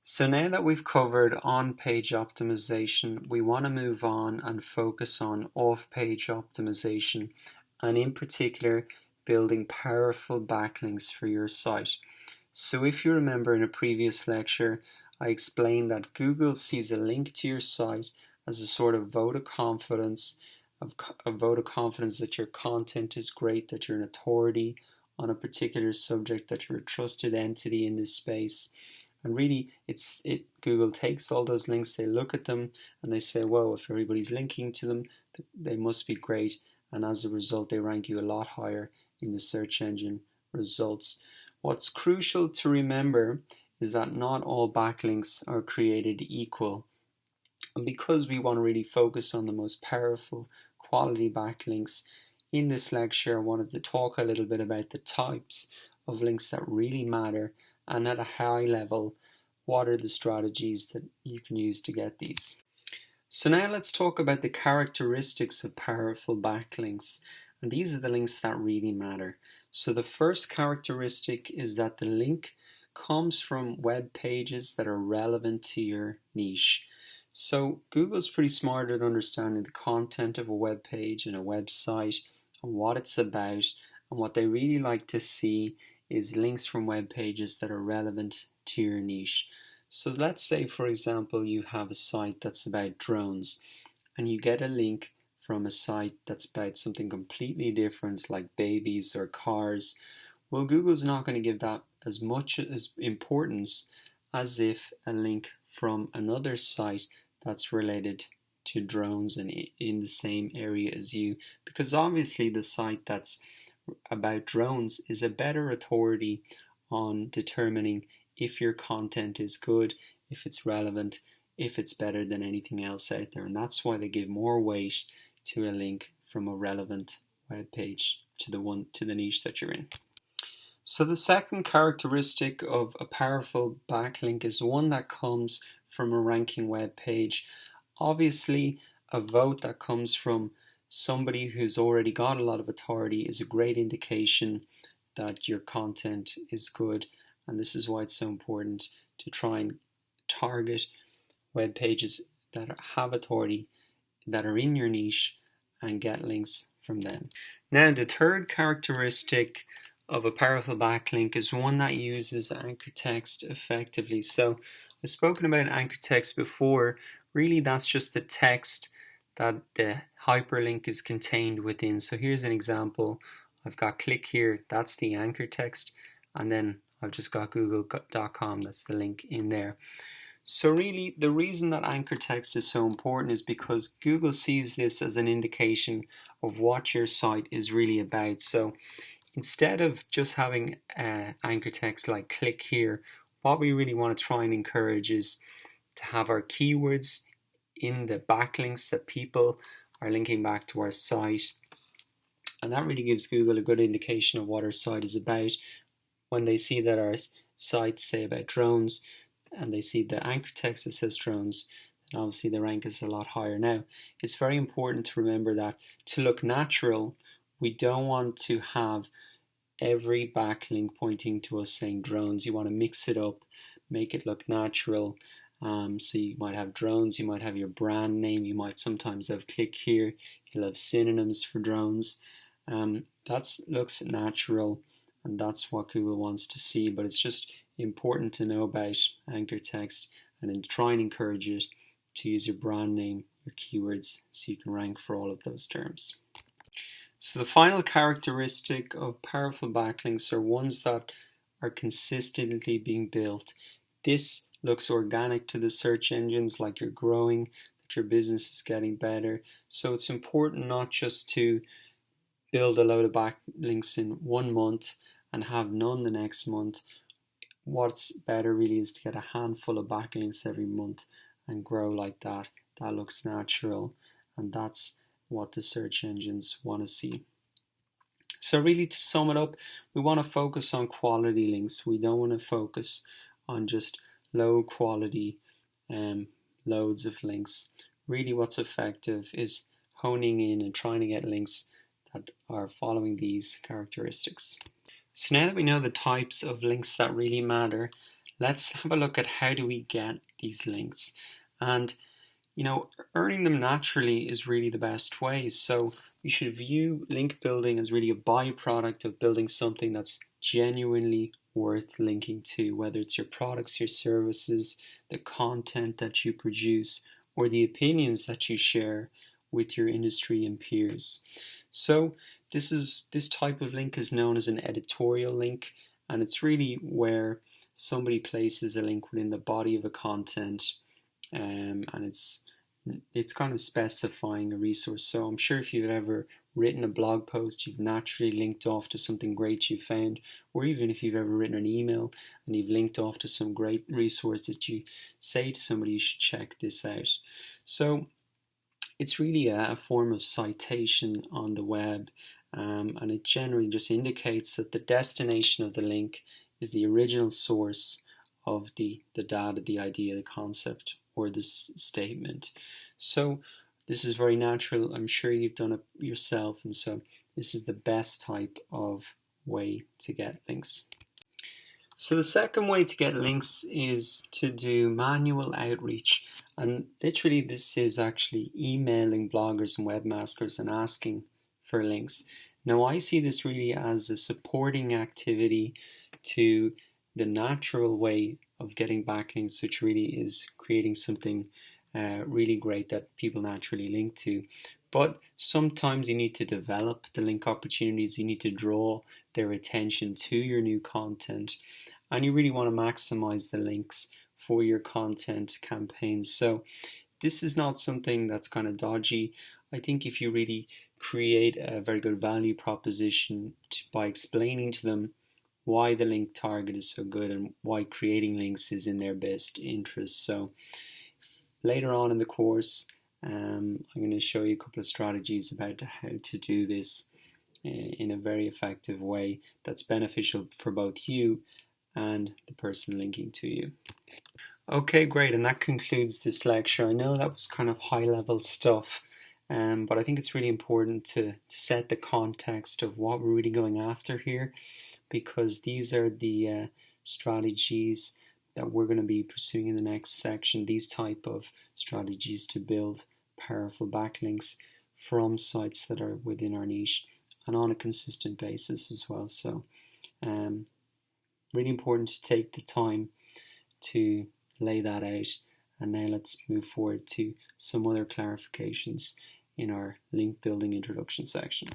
So now that we've covered on-page optimization, we want to move on and focus on off-page optimization, and in particular, building powerful backlinks for your site. So if you remember in a previous lecture, I explained that Google sees a link to your site as a sort of vote of confidence, that your content is great, that you're an authority on a particular subject, that you're a trusted entity in this space. And really, Google takes all those links, they look at them, and they say, "Whoa, if everybody's linking to them, they must be great." And as a result, they rank you a lot higher in the search engine results. What's crucial to remember is that not all backlinks are created equal. And because we want to really focus on the most powerful quality backlinks, in this lecture I wanted to talk a little bit about the types of links that really matter, and at a high level, what are the strategies that you can use to get these. So now let's talk about the characteristics of powerful backlinks, and these are the links that really matter. So the first characteristic is that the link comes from web pages that are relevant to your niche. So Google's pretty smart at understanding the content of a web page and a website and what it's about, and what they really like to see is links from web pages that are relevant to your niche. So let's say, for example, you have a site that's about drones and you get a link from a site that's about something completely different like babies or cars. Well, Google's not going to give that as much as importance as if a link from another site that's related to drones and in the same area as you, because obviously the site that's about drones is a better authority on determining if your content is good, if it's relevant, if it's better than anything else out there. And that's why they give more weight to a link from a relevant web page to the niche that you're in. So the second characteristic of a powerful backlink is one that comes from a ranking web page. Obviously, a vote that comes from somebody who's already got a lot of authority is a great indication that your content is good, and this is why it's so important to try and target web pages that have authority, that are in your niche, and get links from them. Now, the third characteristic of a powerful backlink is one that uses anchor text effectively. So I've spoken about anchor text before. Really, that's just the text that the hyperlink is contained within. So here's an example. I've got click here, that's the anchor text, and then I've just got google.com, that's the link in there. So really, the reason that anchor text is so important is because Google sees this as an indication of what your site is really about. So instead of just having anchor text like click here, what we really want to try and encourage is to have our keywords in the backlinks that people are linking back to our site. And that really gives Google a good indication of what our site is about. When they see that our site, say about drones, and they see the anchor text that says drones, then obviously the rank is a lot higher. Now, it's very important to remember that to look natural, we don't want to have every backlink pointing to us saying drones. You want to mix it up, make it look natural. So you might have drones, you might have your brand name, you might sometimes have click here, you'll have synonyms for drones. That looks natural, and that's what Google wants to see, but it's just important to know about anchor text and then try and encourage it to use your brand name, your keywords, so you can rank for all of those terms. So the final characteristic of powerful backlinks are ones that are consistently being built. This looks organic to the search engines, like you're growing, that your business is getting better. So it's important not just to build a load of backlinks in 1 month and have none the next month. What's better really is to get a handful of backlinks every month and grow like that. That looks natural, and that's what the search engines want to see. So really, to sum it up, we want to focus on quality links. We don't want to focus on just low quality loads of links. Really, what's effective is honing in and trying to get links that are following these characteristics. So now that we know the types of links that really matter, let's have a look at how do we get these links. And earning them naturally is really the best way. So you should view link building as really a byproduct of building something that's genuinely worth linking to, whether it's your products, your services, the content that you produce, or the opinions that you share with your industry and peers. So this type of link is known as an editorial link, and it's really where somebody places a link within the body of a content, and it's kind of specifying a resource. So I'm sure if you've ever written a blog post, you've naturally linked off to something great you found, or even if you've ever written an email and you've linked off to some great resource that you say to somebody, you should check this out. So it's really a form of citation on the web, and it generally just indicates that the destination of the link is the original source of the data, the idea, the concept, or this statement. So this is very natural. I'm sure you've done it yourself, and so this is the best type of way to get links. So the second way to get links is to do manual outreach, and literally this is actually emailing bloggers and webmasters and asking for links. Now I see this really as a supporting activity to the natural way of getting backlinks, which really is creating something really great that people naturally link to. But sometimes you need to develop the link opportunities, you need to draw their attention to your new content, and you really want to maximize the links for your content campaigns. So this is not something that's kind of dodgy. I think if you really create a very good value proposition by explaining to them why the link target is so good and why creating links is in their best interest. So later on in the course, I'm going to show you a couple of strategies about how to do this in a very effective way that's beneficial for both you and the person linking to you. Okay, great, and that concludes this lecture. I know that was kind of high-level stuff, but I think it's really important to set the context of what we're really going after here, because these are the strategies that we're going to be pursuing in the next section, these type of strategies to build powerful backlinks from sites that are within our niche and on a consistent basis as well. So really important to take the time to lay that out. And now let's move forward to some other clarifications in our link building introduction section.